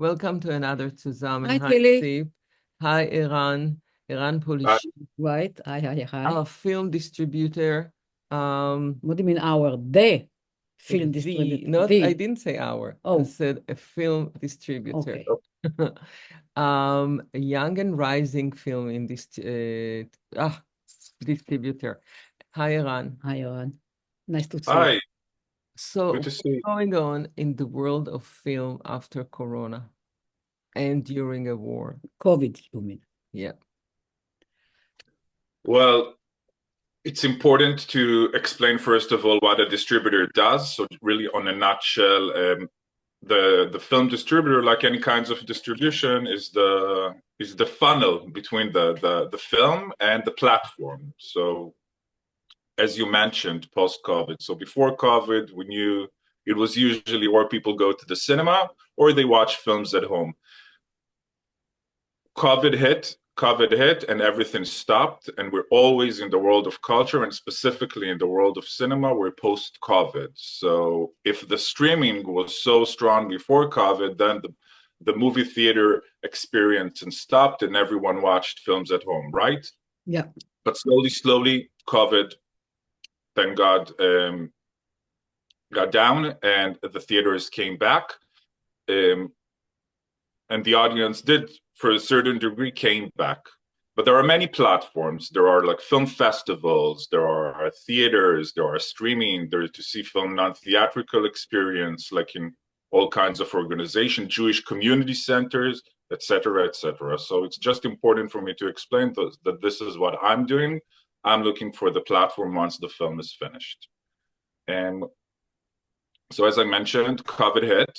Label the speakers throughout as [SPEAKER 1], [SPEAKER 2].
[SPEAKER 1] Welcome to another tzuzamen.
[SPEAKER 2] Hi,
[SPEAKER 1] Hi,
[SPEAKER 2] Tilly.
[SPEAKER 1] Steve. Hi, Eran. Eran
[SPEAKER 3] Uh,
[SPEAKER 1] Polishuk,
[SPEAKER 2] Right. Hi.
[SPEAKER 1] our film distributor.
[SPEAKER 2] What do you mean our? The film distributor.
[SPEAKER 1] Not, I
[SPEAKER 2] The.
[SPEAKER 1] didn't say our, I
[SPEAKER 2] Oh,
[SPEAKER 1] said a film distributor.
[SPEAKER 2] okay.
[SPEAKER 1] A young and rising film in this distributor. Hi, Eran.
[SPEAKER 2] Hi, Eran. Nice to see you.
[SPEAKER 3] Hi,
[SPEAKER 1] So,
[SPEAKER 3] good to
[SPEAKER 1] what's
[SPEAKER 3] see you.
[SPEAKER 1] going on in the world of film after Corona and during a war?
[SPEAKER 2] COVID, you mean?
[SPEAKER 1] Yeah.
[SPEAKER 3] Well, it's important to explain first of all what a distributor does. So really, on a nutshell, the film distributor, like any kinds of distribution, is the funnel between the film and the platform. So as you mentioned, post-COVID. So before COVID, we knew it was usually where people go to the cinema or they watch films at home. COVID hit, and everything stopped. And we're always in the world of culture, and specifically in the world of cinema, we're post-COVID. So if the streaming was so strong before COVID, then the movie theater experience and stopped, and everyone watched films at home, right?
[SPEAKER 2] Yeah.
[SPEAKER 3] But slowly, COVID, thank God, got down, and the theaters came back. And the audience did, for a certain degree, came back. But there are many platforms. There are like film festivals, there are theaters, there are streaming, there to see film non-theatrical experience, like in all kinds of organizations, Jewish community centers, etc., etc. So it's just important for me to explain that this is what I'm doing. I'm looking for the platform once the film is finished. And so as I mentioned, COVID hit,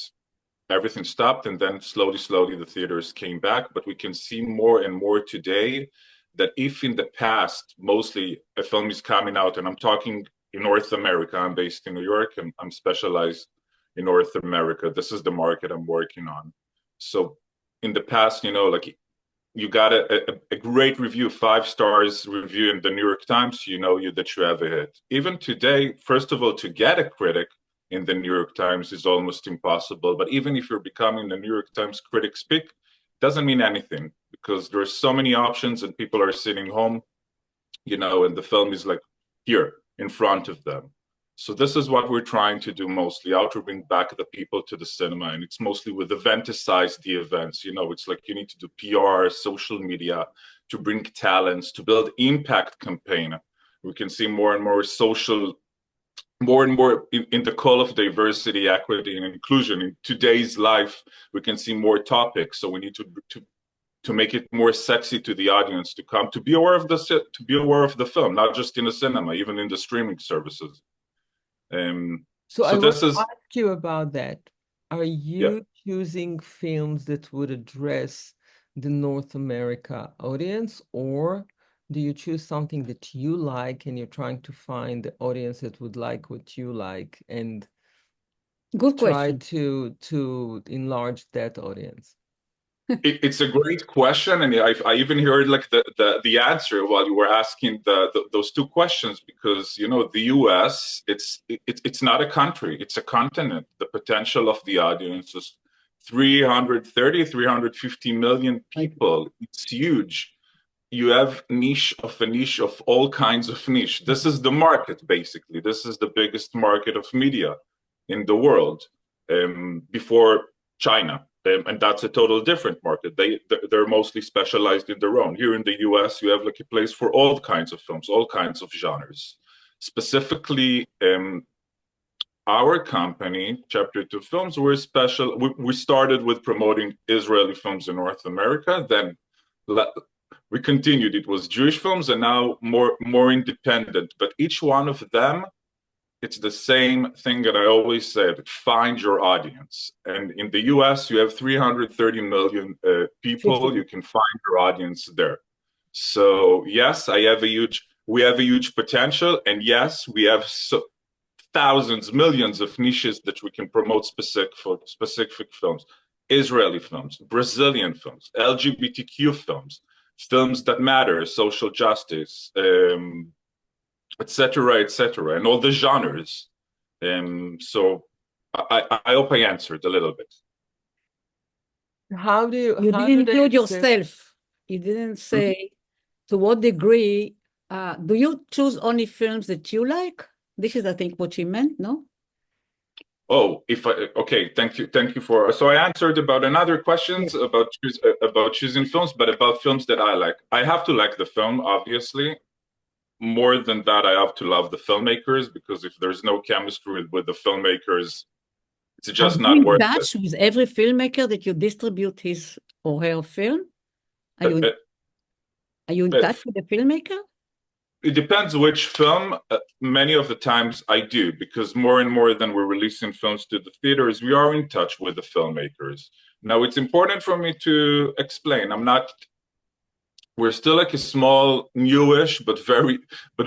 [SPEAKER 3] everything stopped, and then slowly the theaters came back. But we can see more and more today that if in the past mostly a film is coming out, and I'm talking in North America, I'm based in New York and I'm specialized in North America, this is the market I'm working on. So in the past, like you got a great review, 5 stars review in the New York Times, that you have a hit. Even today, first of all, to get a critic in the New York Times is almost impossible. But even if you're becoming the New York Times critic speak, doesn't mean anything because there's so many options and people are sitting home, and the film is like here in front of them. So this is what we're trying to do mostly, how to bring back the people to the cinema. And it's mostly with eventicize the events. It's like you need to do PR, social media to bring talents, to build impact campaign. We can see more and more in the call of diversity, equity, and inclusion. In today's life, we can see more topics. So we need to make it more sexy to the audience to come to be aware of the film, not just in the cinema, even in the streaming services.
[SPEAKER 1] So
[SPEAKER 3] So
[SPEAKER 1] I want
[SPEAKER 3] this
[SPEAKER 1] to
[SPEAKER 3] is
[SPEAKER 1] ask you about that. Are
[SPEAKER 3] yeah.
[SPEAKER 1] you choosing films that would address the North America audience, or do you choose something that you like and you're trying to find the audience that would like what you like and
[SPEAKER 2] Good
[SPEAKER 1] try
[SPEAKER 2] question.
[SPEAKER 1] to enlarge that audience?
[SPEAKER 3] It's a great question, and I even heard like the answer while you were asking those two questions, because the U.S. it's not a country, it's a continent. The potential of the audience is 330, 350 million people. It's huge. You have a niche of all kinds of niche. This is the market, basically. This is the biggest market of media in the world, before China. And that's a total different market. They're mostly specialized in their own. Here in the US, you have like a place for all kinds of films, all kinds of genres. Specifically, our company, Chapter Two Films, we're special. We started with promoting Israeli films in North America. Then we continued. It was Jewish films, and now more independent. But each one of them, it's the same thing that I always said: find your audience. And in the US, you have 330 million people.
[SPEAKER 2] 50.
[SPEAKER 3] You can find your audience there. So yes, we have a huge potential, and yes, we have thousands, millions of niches that we can promote specific films, Israeli films, Brazilian films, LGBTQ films, films that matter, social justice, etc., and all the genres. So I hope I answered a little bit.
[SPEAKER 2] You
[SPEAKER 1] how
[SPEAKER 2] didn't
[SPEAKER 1] do they
[SPEAKER 2] include
[SPEAKER 1] accept?
[SPEAKER 2] yourself. You didn't
[SPEAKER 3] Mhm.
[SPEAKER 2] say to what degree. Do you choose only films that you like? This is, I think, what she meant, no?
[SPEAKER 3] Oh, okay, thank you for. So I answered about another
[SPEAKER 2] Yes.
[SPEAKER 3] questions about choosing films, but about films that I like. I have to like the film, obviously. More than that, I have to love the filmmakers because if there's no chemistry with the filmmakers, it's
[SPEAKER 2] Are
[SPEAKER 3] just
[SPEAKER 2] you
[SPEAKER 3] not
[SPEAKER 2] in
[SPEAKER 3] worth it.
[SPEAKER 2] touch with every filmmaker that you distribute his or her film? Are
[SPEAKER 3] Uh,
[SPEAKER 2] you
[SPEAKER 3] uh,
[SPEAKER 2] are you in
[SPEAKER 3] uh,
[SPEAKER 2] touch with the filmmaker?
[SPEAKER 3] It depends which film. Many of the times I do, because more and more than we're releasing films to the theaters, we are in touch with the filmmakers. Now, it's important for me to explain. We're still like a small, newish, but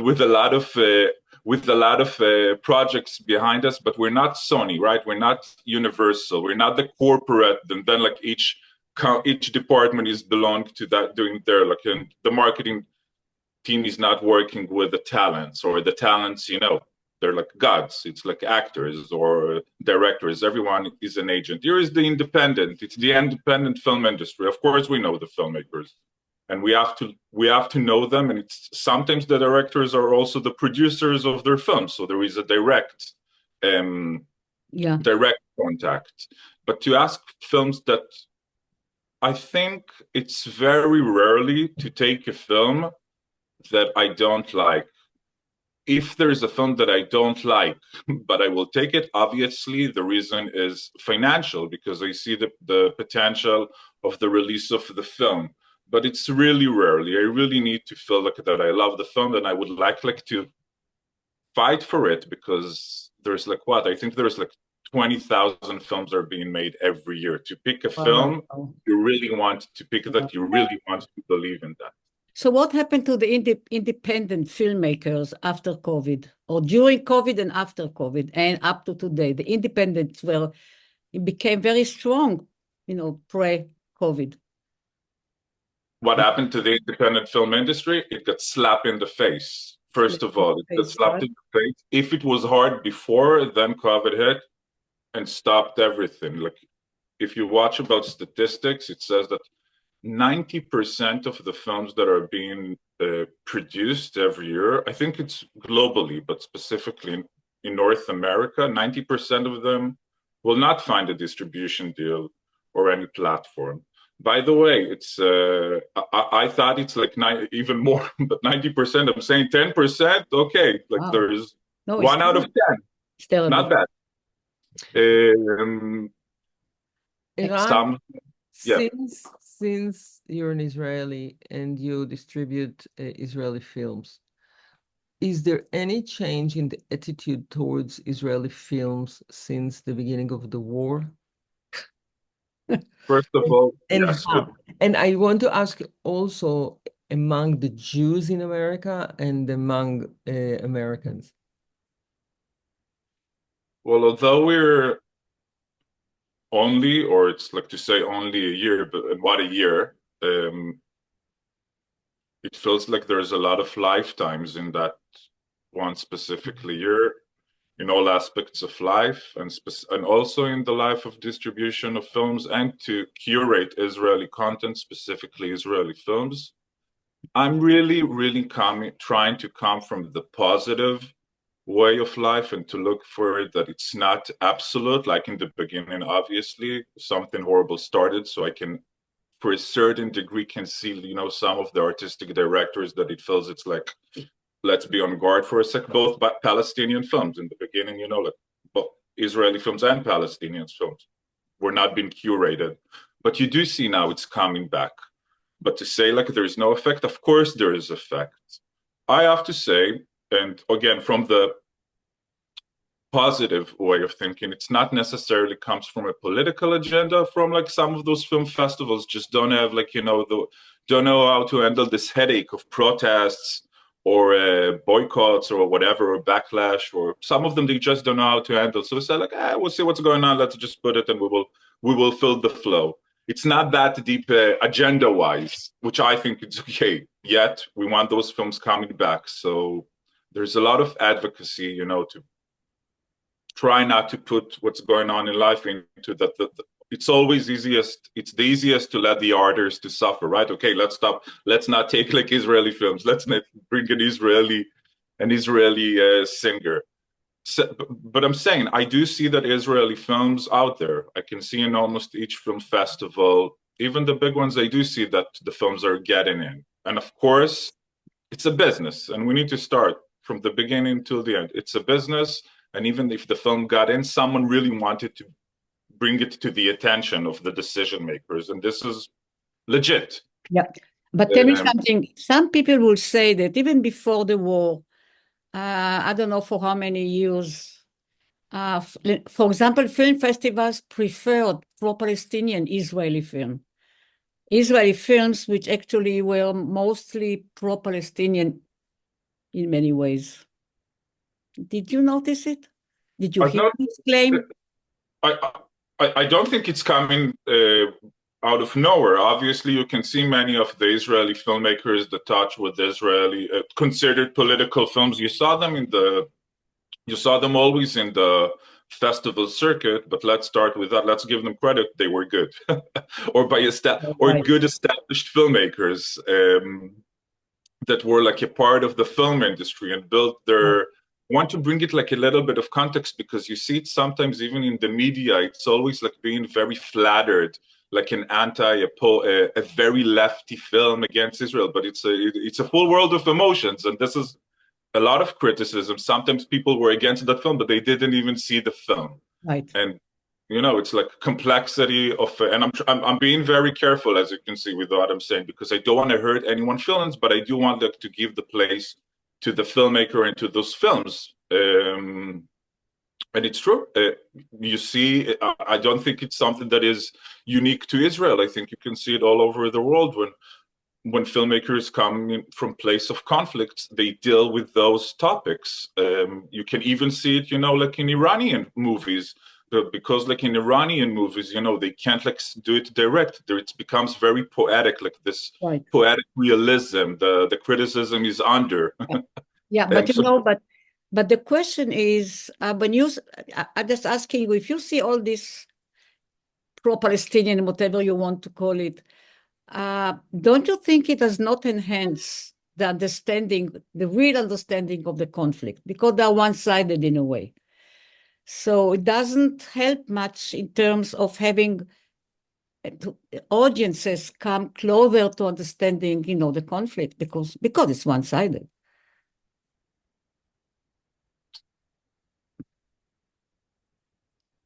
[SPEAKER 3] with a lot of projects behind us. But we're not Sony, right? We're not Universal. We're not the corporate, and then like each department is belong to that doing their like and the marketing team is not working with the talents or the talents, they're like gods. It's like actors or directors. Everyone is an agent. Here is the independent. It's the independent film industry. Of course, we know the filmmakers, and we have to know them. And it's sometimes the directors are also the producers of their films. So there is a um,
[SPEAKER 2] Yeah.
[SPEAKER 3] direct contact. But to ask films that I think it's very rarely to take a film that I don't like. If there's a film that I don't like, but I will take it, obviously the reason is financial because I see the potential of the release of the film. But it's really rarely. I really need to feel like that I love the film and I would like to fight for it because there's like what? I think there's like 20,000 films are being made every year. To pick a film,
[SPEAKER 2] Wow.
[SPEAKER 3] you really want to pick that, you really want to believe in that.
[SPEAKER 2] So what happened to the independent filmmakers after COVID or during COVID and after COVID and up to today? The independents it became very strong, pre-COVID.
[SPEAKER 3] What happened to the independent film industry? It got slapped in the face. First
[SPEAKER 2] Slap
[SPEAKER 3] of
[SPEAKER 2] in
[SPEAKER 3] all, it
[SPEAKER 2] the
[SPEAKER 3] got
[SPEAKER 2] face,
[SPEAKER 3] slapped
[SPEAKER 2] right?
[SPEAKER 3] in the face. If it was hard before, then COVID hit and stopped everything. Like if you watch about statistics, it says that 90% of the films that are being produced every year, I think it's globally, but specifically in North America, 90% of them will not find a distribution deal or any platform. By the way, I thought it's like even more, but 90%. I'm saying 10%. Okay, like
[SPEAKER 2] Wow.
[SPEAKER 3] there's
[SPEAKER 2] No, it's
[SPEAKER 3] one out of
[SPEAKER 2] terrible.
[SPEAKER 3] 10.
[SPEAKER 2] It's terrible.
[SPEAKER 3] Not bad. Um,
[SPEAKER 1] Iran,
[SPEAKER 3] some, yeah.
[SPEAKER 1] since you're an Israeli and you distribute Israeli films, is there any change in the attitude towards Israeli films since the beginning of the war?
[SPEAKER 3] First of all,
[SPEAKER 1] And
[SPEAKER 3] yes.
[SPEAKER 1] how? And I want to ask also among the Jews in America and among Americans.
[SPEAKER 3] Well, although we're only, or it's like to say only a year, but what a year, it feels like there's a lot of lifetimes in that one specifically year, in all aspects of life, and also in the life of distribution of films and to curate Israeli content, specifically Israeli films. I'm really, really trying to come from the positive way of life and to look for it that it's not absolute. Like in the beginning, obviously, something horrible started, so I can, for a certain degree, can see, some of the artistic directors that it feels it's like, let's be on guard for a sec. Both Palestinian films in the beginning, like both Israeli films and Palestinian films were not being curated, but you do see now it's coming back. But to say like there's no effect, of course there is effect. I have to say, and again, from the positive way of thinking, it's not necessarily comes from a political agenda. From like some of those film festivals just don't have like, don't know how to handle this headache of protests or boycotts or whatever, or backlash, or some of them they just don't know how to handle. So it's like, we'll see what's going on. Let's just put it, and we will fill the flow. It's not that deep agenda-wise, which I think it's okay. Yet we want those films coming back. So there's a lot of advocacy, to try not to put what's going on in life into it's always easiest. It's the easiest to let the artists to suffer, right? Okay, let's stop. Let's not take like Israeli films. Let's not bring an Israeli singer. So, but I'm saying I do see that Israeli films out there. I can see in almost each film festival, even the big ones. I do see that the films are getting in, and of course, it's a business, and we need to start from the beginning till the end. It's a business, and even if the film got in, someone really wanted to bring it to the attention of the decision makers, and this is legit.
[SPEAKER 2] Yeah, but tell me something. Some people will say that even before the war, I don't know for how many years, for example, film festivals preferred pro-Palestinian Israeli films, which actually were mostly pro-Palestinian in many ways. Did you notice it? Did you hear this claim?
[SPEAKER 3] I don't think it's coming out of nowhere. Obviously, you can see many of the Israeli filmmakers that touch with Israeli considered political films. You saw them always in the festival circuit. But let's start with that. Let's give them credit; they were good, or good established filmmakers that were like a part of the film industry and built their. Want to bring it like a little bit of context because you see it sometimes even in the media. It's always like being very flattered, like a very lefty film against Israel. But it's a full world of emotions, and this is a lot of criticism. Sometimes people were against that film, but they didn't even see the film.
[SPEAKER 2] Right.
[SPEAKER 3] And it's like complexity of, and I'm being very careful, as you can see, with what I'm saying, because I don't want to hurt anyone's feelings, but I do want to give the place to the filmmaker and to those films. And it's true. You see, I don't think it's something that is unique to Israel. I think you can see it all over the world when filmmakers come in from place of conflicts, they deal with those topics. You can even see it, like in Iranian movies, because like in Iranian movies, they can't like do it direct. It becomes very poetic, like this poetic realism. The criticism is under.
[SPEAKER 2] Yeah, but but the question is, I'm just asking you, if you see all this pro-Palestinian, whatever you want to call it, don't you think it does not enhance the real understanding of the conflict? Because they're one-sided in a way. So it doesn't help much in terms of having audiences come closer to understanding, the conflict because it's one-sided.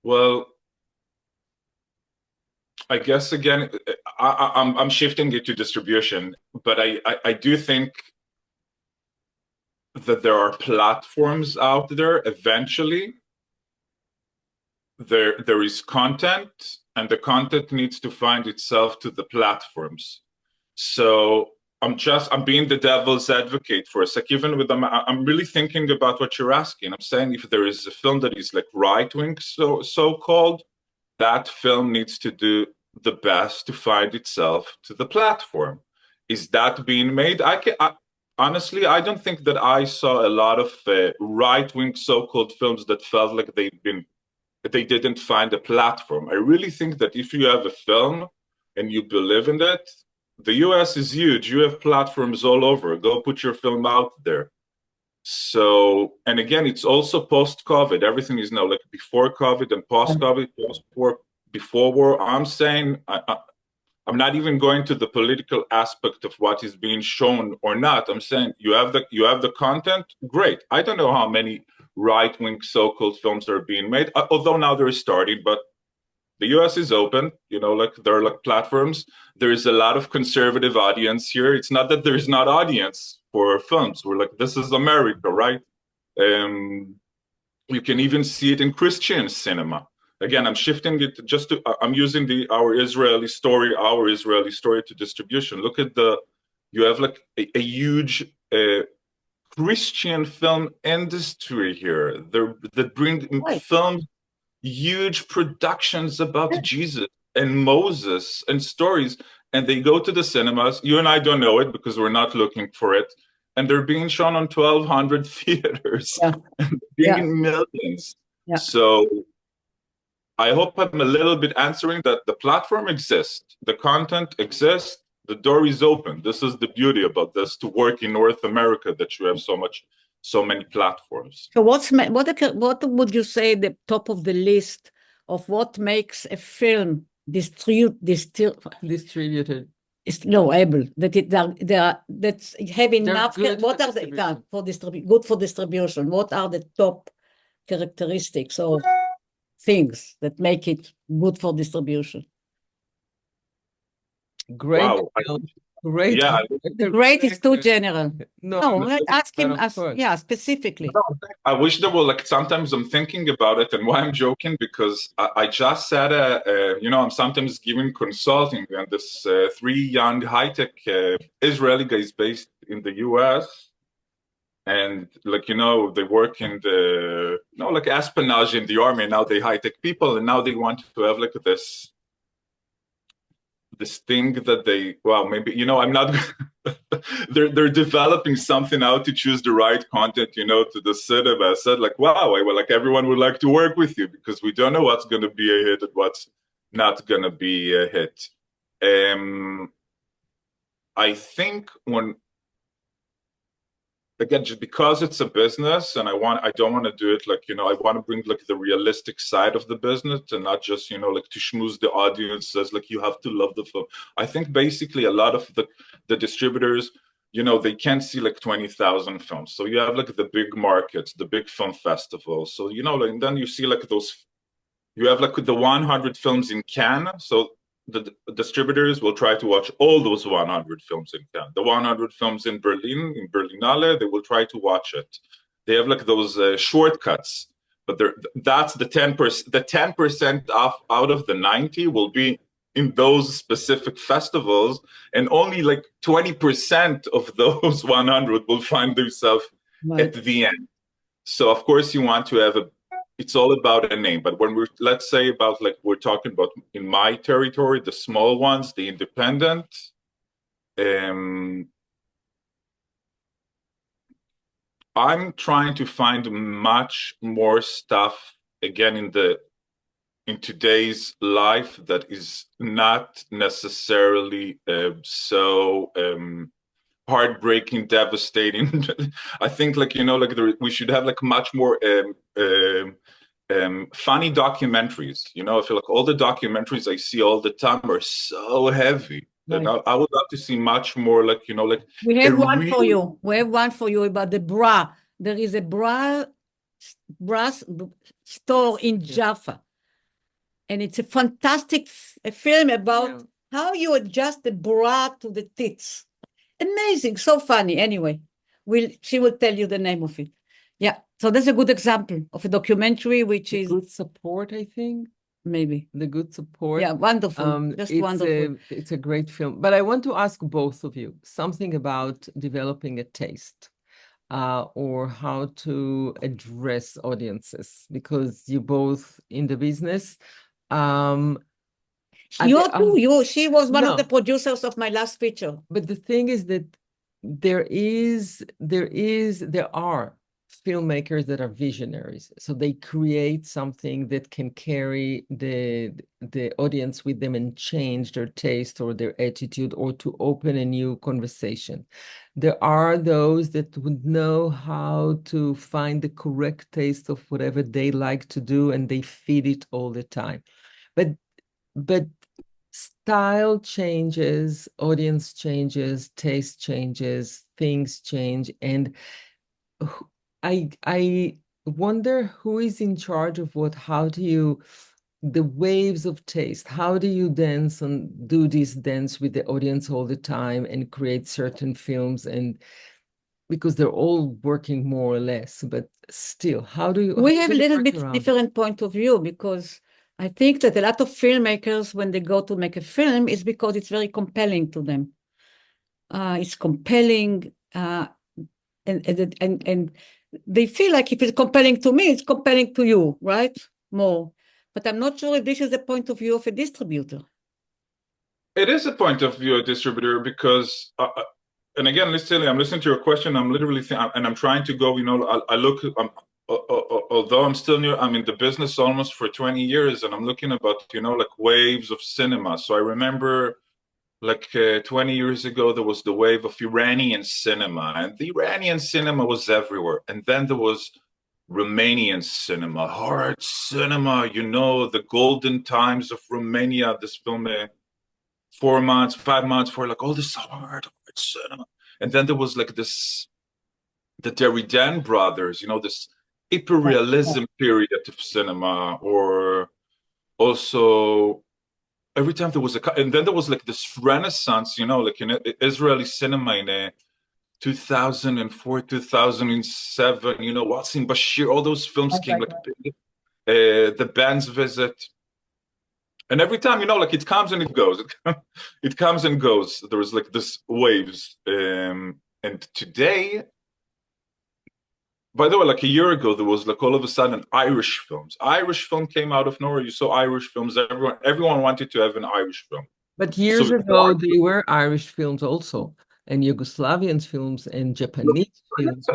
[SPEAKER 3] Well, I guess again, I'm shifting it to distribution, but I do think that there are platforms out there eventually. There is content, and the content needs to find itself to the platforms. So I'm being the devil's advocate for a sec. Even with them, I'm really thinking about what you're asking. I'm saying if there is a film that is like right-wing, so-called, that film needs to do the best to find itself to the platform. Is that being made? Honestly, I don't think that I saw a lot of right-wing so-called films that felt like they didn't find a platform. I really think that if you have a film and you believe in it, the US is huge. You have platforms all over. Go put your film out there. So, and again, it's also post-COVID. Everything is now like before COVID and post-COVID, post-war, before war. I'm saying I'm not even going to the political aspect of what is being shown or not. I'm saying you have the content, great. I don't know how many right-wing so-called films are being made, although now they're starting, but the US is open, like there are like platforms. There is a lot of conservative audience here. It's not that there's not audience for films. We're like, this is America, right? You can even see it in Christian cinema. Again, I'm shifting it I'm using our Israeli story to distribution. Look at you have like a huge Christian film industry here. That bring films, huge productions about Jesus and Moses and stories, and they go to the cinemas. You and I don't know it because we're not looking for it, and they're being shown on 1,200 theaters, and bringing millions.
[SPEAKER 2] Yeah.
[SPEAKER 3] So I hope I'm a little bit answering that the platform exists, the content exists, the door is open. This is the beauty about this to work in North America, that you have so many platforms.
[SPEAKER 2] So what would you say the top of the list of what makes a film
[SPEAKER 1] Distributed.
[SPEAKER 2] is no able that that's have enough. What are they for good for distribution? What are the top characteristics or things that make it good for distribution?
[SPEAKER 1] Great.
[SPEAKER 3] Wow.
[SPEAKER 1] Great.
[SPEAKER 3] Yeah.
[SPEAKER 2] Great is too general.
[SPEAKER 1] No,
[SPEAKER 2] ask him. Specifically.
[SPEAKER 3] I wish there were like, sometimes I'm thinking about it, and why I'm joking, because I just said, I'm sometimes giving consulting, and this 3 young high-tech Israeli guys based in the US, and like, they work in the, like espionage in the army, and now they high-tech people, and now they want to have like this thing that they, well, maybe, I'm not, they're developing something out to choose the right content, to the cinema. I said like, wow, like everyone would like to work with you, because we don't know what's going to be a hit and what's not going to be a hit. I think again, just because it's a business, and I don't want to do it like, I want to bring like the realistic side of the business, and not just, like to schmooze the audience as like, you have to love the film. I think basically a lot of the distributors, they can't see like 20,000 films. So you have like the big markets, the big film festivals. So, and then you see like you have like the 100 films in Cannes. So the distributors will try to watch all those 100 films in Cannes. The 100 films in Berlin, in Berlinale, they will try to watch it. They have like those shortcuts, but that's the 10%. The 10% out of the 90 will be in those specific festivals, and only like 20% of those 100 will find themselves at the end. So of course you want to have it's all about a name. But when let's say about like, we're talking about in my territory, the small ones, the independent, I'm trying to find much more stuff again in today's life that is not necessarily so heartbreaking, devastating. I think like, we should have like much more funny documentaries. I feel like all the documentaries I see all the time are so heavy. Right. And I would love to see much more like,
[SPEAKER 2] we have one for you. We have one for you about the bra. There is a bra store in Jaffa. And it's a fantastic film about how you adjust the bra to the tits. Amazing, so funny. Anyway, she will tell you the name of it. Yeah, so that's a good example of a documentary, which is
[SPEAKER 1] Good Support, I think.
[SPEAKER 2] Maybe
[SPEAKER 1] The Good Support.
[SPEAKER 2] Yeah, wonderful. Just wonderful.
[SPEAKER 1] It's a great film. But I want to ask both of you something about developing a taste, or how to address audiences, because you're both in the business.
[SPEAKER 2] She was one of the producers of my last feature.
[SPEAKER 1] But the thing is that there are filmmakers that are visionaries. So they create something that can carry the audience with them and change their taste or their attitude, or to open a new conversation. There are those that would know how to find the correct taste of whatever they like to do, and they feed it all the time. But style changes, audience changes, taste changes, things change. And I wonder who is in charge of what. How do you, the waves of taste, how do you dance and do this dance with the audience all the time and create certain films? And because they're all working more or less, but still, how do you?
[SPEAKER 2] We have a little bit different point of view, because I think that a lot of filmmakers, when they go to make a film, is because it's very compelling to them. It's compelling, and they feel like if it's compelling to me, it's compelling to you, right? More. But I'm not sure if this is the point of view of a distributor.
[SPEAKER 3] It is a point of view of a distributor, because, and again, I'm listening to your question. I'm literally and I'm trying to go, although I'm still new, I'm in the business almost for 20 years, and I'm looking about, like waves of cinema. So I remember like 20 years ago, there was the wave of Iranian cinema, and the Iranian cinema was everywhere. And then there was Romanian cinema, hard cinema, the golden times of Romania, this film, 4 months, 5 months for like all this hard cinema. And then there was like the Derrida brothers, this hyperrealism period of cinema, or also every time there was and then there was like this renaissance, like in Israeli cinema in 2004, 2007, Watson Bashir, all those films came, like the band's visit. And every time, like it comes and it goes. It comes and goes. There was like this waves. And today, by the way, like a year ago, there was like all of a sudden Irish films. Irish film came out of nowhere. You saw Irish films. Everyone wanted to have an Irish film.
[SPEAKER 1] But years ago, there were Irish films also, and Yugoslavian films and Japanese films.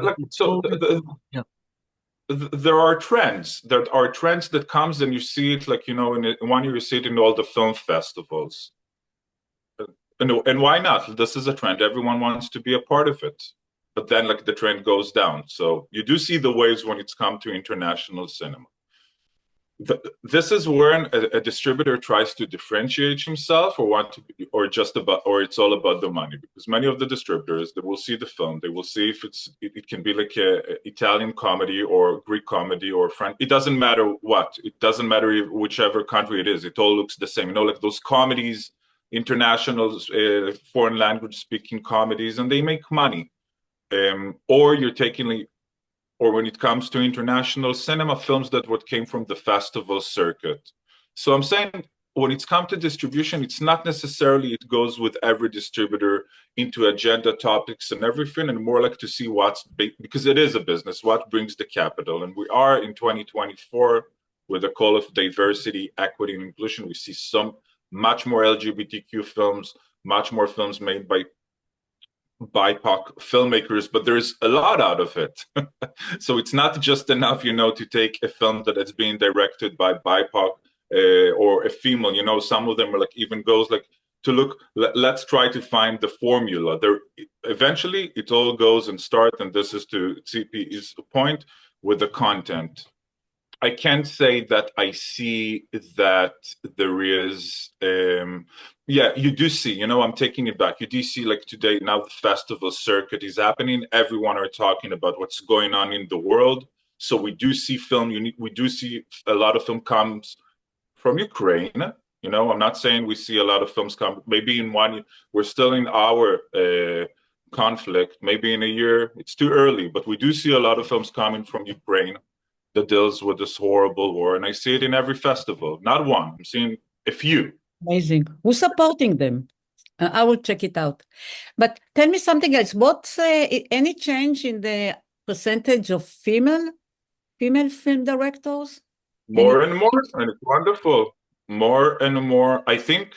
[SPEAKER 3] There are trends. There are trends that comes and you see it, like, in 1 year you see it in all the film festivals. And why not? This is a trend. Everyone wants to be a part of it. But then like the trend goes down. So you do see the waves when it's come to international cinema. This is where a distributor tries to differentiate himself, or it's all about the money. Because many of the distributors, they will see the film, they will see if it can be like a Italian comedy or Greek comedy or French. It doesn't matter what. It doesn't matter whichever country it is. It all looks the same. Like those comedies, international foreign language speaking comedies, and they make money. Or you're taking, or when it comes to international cinema, films that came from the festival circuit. So I'm saying when it's come to distribution, it's not necessarily it goes with every distributor into agenda topics and everything, and more like to see because it is a business, what brings the capital. And we are in 2024 with a call of diversity, equity, and inclusion. We see much more LGBTQ films, much more films made by BIPOC filmmakers, but there's a lot out of it. So it's not just enough, to take a film that is being directed by BIPOC or a female. Some of them are like even goes like to look. Let's try to find the formula. Eventually, it all goes and start. And this is to Tzipi's point with the content. I can't say that I see that there is, you do see, I'm taking it back. You do see like today, now the festival circuit is happening. Everyone are talking about what's going on in the world. So we do see film, we do see a lot of film comes from Ukraine. I'm not saying we see a lot of films come, maybe in 1 year, we're still in our conflict, maybe in a year, it's too early, but we do see a lot of films coming from Ukraine that deals with this horrible war, and I see it in every festival. Not one. I'm seeing a few.
[SPEAKER 2] Amazing. Who's supporting them? I will check it out. But tell me something else. What's any change in the percentage of female film directors?
[SPEAKER 3] More and more, and it's wonderful. More and more. I think,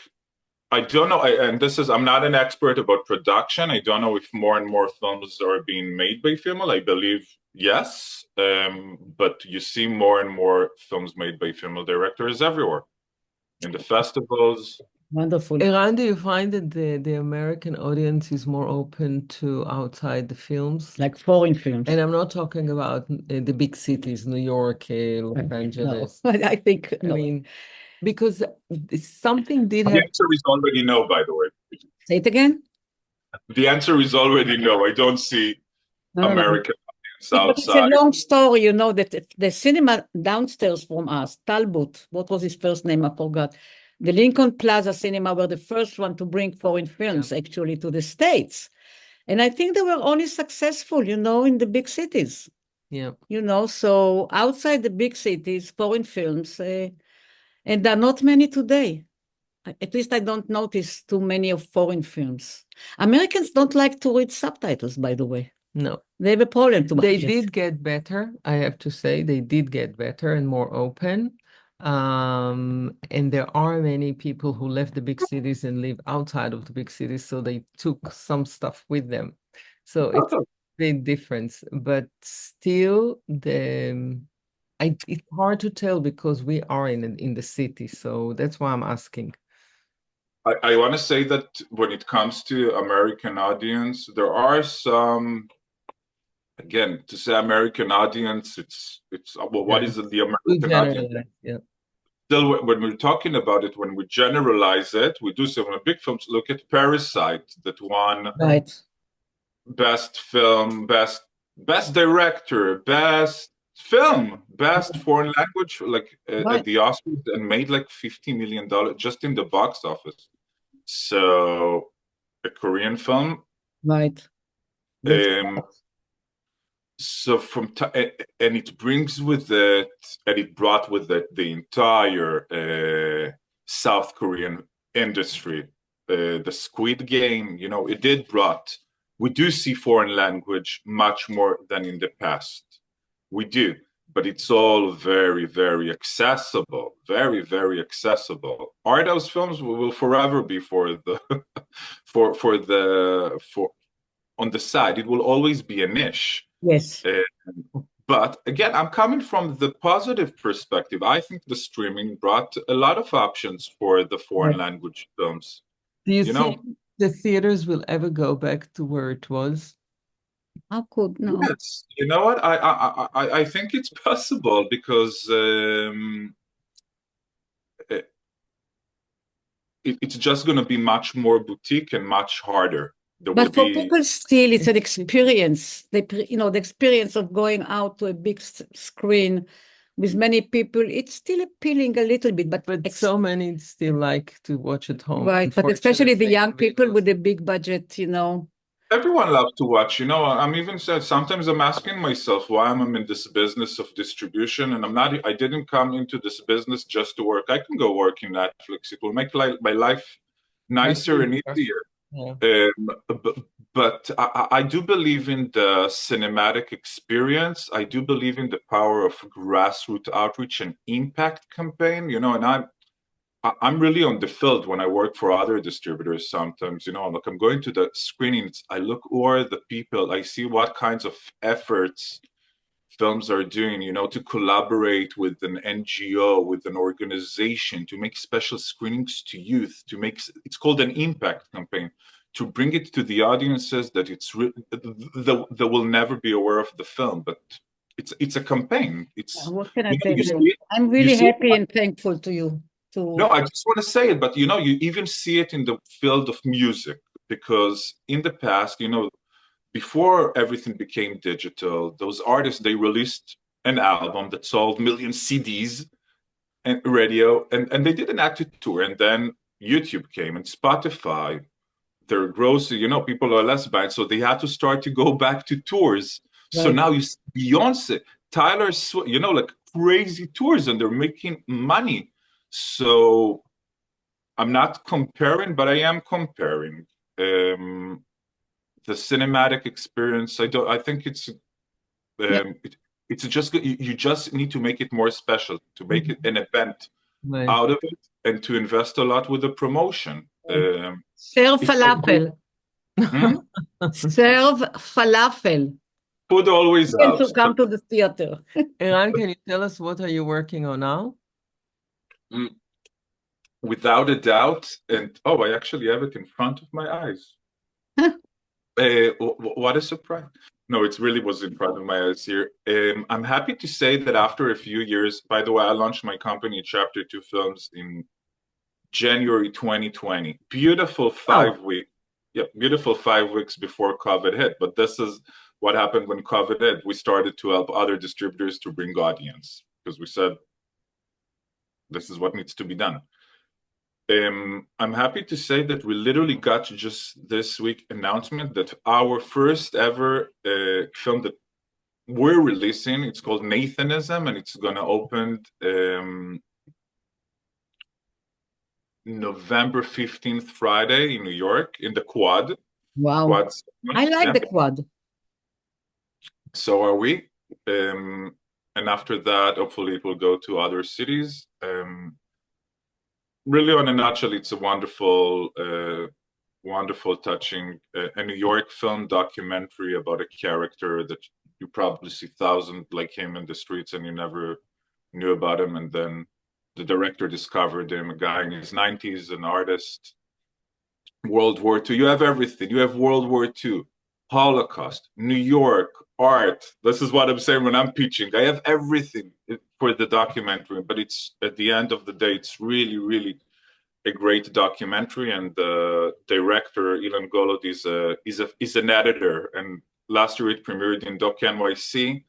[SPEAKER 3] I don't know, I'm not an expert about production. I don't know if more and more films are being made by female. I believe yes, but you see more and more films made by female directors everywhere, in the festivals.
[SPEAKER 2] Wonderful.
[SPEAKER 1] Eran, do you find that the American audience is more open to outside the films?
[SPEAKER 2] Like foreign films.
[SPEAKER 1] And I'm not talking about the big cities, New York, Los Angeles.
[SPEAKER 2] No. I think, no.
[SPEAKER 1] I mean, because something did
[SPEAKER 3] happen. The answer is already no, by the way.
[SPEAKER 2] Say it again?
[SPEAKER 3] The answer is already no. I don't see American audience outside.
[SPEAKER 2] It's a long story, that the cinema downstairs from us, Talbot, what was his first name? I forgot. The Lincoln Plaza Cinema were the first one to bring foreign films actually to the States. And I think they were only successful, in the big cities.
[SPEAKER 1] Yeah.
[SPEAKER 2] So outside the big cities, foreign films, and there are not many today. At least I don't notice too many of foreign films. Americans don't like to read subtitles, by the way.
[SPEAKER 1] No.
[SPEAKER 2] They have a problem to
[SPEAKER 1] They did get better, I have to say. They did get better and more open. And there are many people who left the big cities and live outside of the big cities, so they took some stuff with them. So big difference, but still it's hard to tell because we are in the city, so that's why I'm asking.
[SPEAKER 3] I want to say that when it comes to American audience, there are some, again, to say American audience, it's well, what
[SPEAKER 1] Yeah.
[SPEAKER 3] is the
[SPEAKER 1] We
[SPEAKER 3] American audience?
[SPEAKER 1] generalize, yeah.
[SPEAKER 3] Still, when we're talking about it, when we generalize it, we do some big films. Look at Parasite, that won
[SPEAKER 2] Right.
[SPEAKER 3] best film, best director, best film, best foreign language, like at
[SPEAKER 2] Right.
[SPEAKER 3] the Oscars, and made like $50 million just in the box office. So a Korean film.
[SPEAKER 2] Right. That's
[SPEAKER 3] Um, so and it brings with it, and it brought with it the entire South Korean industry. The Squid Game, it did brought. We do see foreign language much more than in the past. We do, but it's all very, very accessible. Very, very accessible. Art house films will forever be for the for on the side. It will always be a niche.
[SPEAKER 2] yes.
[SPEAKER 3] But again, I'm coming from the positive perspective. I think the streaming brought a lot of options for the foreign
[SPEAKER 2] Right.
[SPEAKER 3] language films.
[SPEAKER 1] Do you
[SPEAKER 3] You know,
[SPEAKER 1] think the theaters will ever go back to where it was?
[SPEAKER 2] How could no?
[SPEAKER 3] yes. You know what? I think it's possible because it, it's just going to be much more boutique and much harder. There will
[SPEAKER 2] But for
[SPEAKER 3] be
[SPEAKER 2] people still, it's an experience. The experience of going out to a big screen with many people, it's still appealing a little bit,
[SPEAKER 1] But so many still like to watch at home,
[SPEAKER 2] right. But especially the
[SPEAKER 1] unfortunately,
[SPEAKER 2] young people
[SPEAKER 1] individuals.
[SPEAKER 2] with the big budget.
[SPEAKER 3] everyone loves to watch. I'm even said sometimes I'm asking myself why I'm in this business of distribution, and I didn't come into this business just to work. I can go work in Netflix. It will make my life
[SPEAKER 1] Much
[SPEAKER 3] nicer and
[SPEAKER 1] easier.
[SPEAKER 3] easier.
[SPEAKER 1] Yeah.
[SPEAKER 3] But I do believe in the cinematic experience. I do believe in the power of grassroots outreach and impact campaign, and I'm really on the field when I work for other distributors sometimes, like I'm going to the screenings, I look who are the people, I see what kinds of efforts films are doing, to collaborate with an NGO, with an organization, to make special screenings to youth, it's called an impact campaign, to bring it to the audiences that they will never be aware of the film, but it's a campaign.
[SPEAKER 2] What can I tell
[SPEAKER 3] You
[SPEAKER 2] you?
[SPEAKER 3] see it,
[SPEAKER 2] I'm
[SPEAKER 3] you
[SPEAKER 2] really
[SPEAKER 3] see it.
[SPEAKER 2] happy and thankful to you.
[SPEAKER 3] No, I just want to say it, but you even see it in the field of music, because in the past, before everything became digital, those artists, they released an album that sold million CDs and radio, and they did an active tour, and then YouTube came and Spotify, their growth, people are less buying, so they had to start to go back to tours. So
[SPEAKER 2] Right.
[SPEAKER 3] now you see Beyonce, Tyler Swift, like crazy tours, and they're making money. So I'm not comparing, but I am comparing. The cinematic experience, I think
[SPEAKER 2] Yeah.
[SPEAKER 3] it's just you just need to make it more special, to make it an event
[SPEAKER 1] Right.
[SPEAKER 3] out of it, and to invest a lot with the promotion.
[SPEAKER 2] Serve
[SPEAKER 3] It's
[SPEAKER 2] falafel.
[SPEAKER 3] Hmm?
[SPEAKER 2] Serve falafel.
[SPEAKER 3] Food always
[SPEAKER 2] And to
[SPEAKER 3] helps, but
[SPEAKER 2] come to the theater.
[SPEAKER 1] Eran, can you tell us what are you working on now?
[SPEAKER 3] mm, without a doubt, and I actually have it in front of my eyes. What a surprise. No, it really was in front of my eyes here. I'm happy to say that after a few years, by the way, I launched my company, Chapter 2 Films, in January 2020. Beautiful
[SPEAKER 2] Wow.
[SPEAKER 3] 5 weeks. Yeah, beautiful 5 weeks before COVID hit. But this is what happened when COVID hit. We started to help other distributors to bring audience, because we said, this is what needs to be done. I'm happy to say that we literally got just this week announcement that our first ever film that we're releasing, it's called Nathanism, and it's going to open November 15th, Friday in New York, in the Quad.
[SPEAKER 2] Wow.
[SPEAKER 3] Quad
[SPEAKER 2] I like
[SPEAKER 3] yeah.
[SPEAKER 2] the quad.
[SPEAKER 3] So are we. And after that, hopefully it will go to other cities. Really, on a nutshell, it's a wonderful wonderful, touching, a New York film documentary about a character that you probably see thousands like him in the streets and you never knew about him. And then the director discovered him, a guy in his 90s, an artist. World War II, you have everything. You have World War II, Holocaust, New York, art. This is what I'm saying when I'm pitching. I have everything for the documentary, but it's at the end of the day, it's really, really a great documentary. And the director, Ilan Golod, is an editor. And last year it premiered in Doc NYC.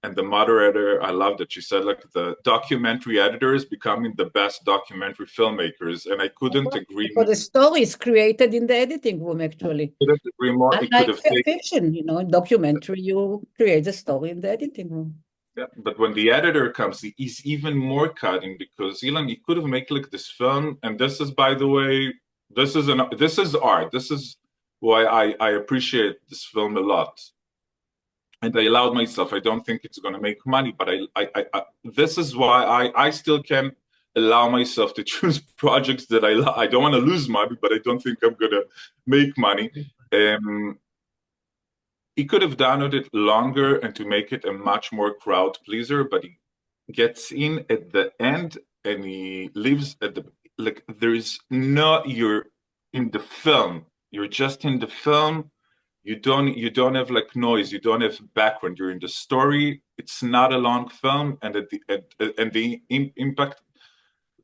[SPEAKER 3] And the moderator, I love that she said, like, the documentary editor is becoming the best documentary filmmakers. And I couldn't agree
[SPEAKER 2] For
[SPEAKER 3] more.
[SPEAKER 2] the story is created in the editing room, actually.
[SPEAKER 3] Couldn't agree more. It could
[SPEAKER 2] Unlike
[SPEAKER 3] have taken,
[SPEAKER 2] fiction, in documentary, you create the story in the editing room.
[SPEAKER 3] yeah, but when the editor comes, he's even more cutting, because Ilan, he could have made like this film, and this is, by the way, this is art. This is why I appreciate this film a lot. And I allowed myself, I don't think it's going to make money, but I this is why I still can allow myself to choose projects that I don't want to lose money, but I don't think I'm going to make money. He could have done it longer and to make it a much more crowd pleaser, but he gets in at the end and he leaves at the, like, there's no, you're in the film, you're just in the film. You don't have like noise, you don't have background, you're in the story. It's not a long film, and the impact,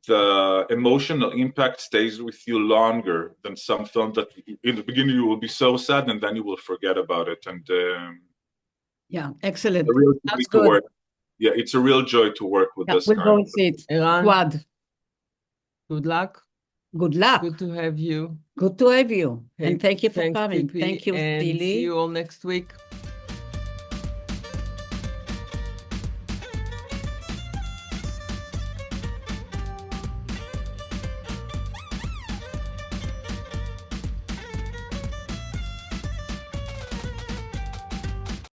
[SPEAKER 3] the emotional impact stays with you longer than some films that in the beginning you will be so sad and then you will forget about it. And
[SPEAKER 2] yeah, excellent.
[SPEAKER 3] a real joy
[SPEAKER 2] That's
[SPEAKER 3] to
[SPEAKER 2] good.
[SPEAKER 3] work. Yeah, it's a real joy to work with this
[SPEAKER 2] We'll
[SPEAKER 3] kind
[SPEAKER 2] go
[SPEAKER 3] of.
[SPEAKER 2] and see it.
[SPEAKER 1] Eran,
[SPEAKER 2] Quad.
[SPEAKER 1] good luck.
[SPEAKER 2] Good luck.
[SPEAKER 1] Good to have you.
[SPEAKER 2] Good to have you.
[SPEAKER 1] Okay,
[SPEAKER 2] And thank you for
[SPEAKER 1] thanks,
[SPEAKER 2] coming.
[SPEAKER 1] Tzipi,
[SPEAKER 2] Thank you,
[SPEAKER 1] and see
[SPEAKER 2] Tzili.
[SPEAKER 1] you all next week.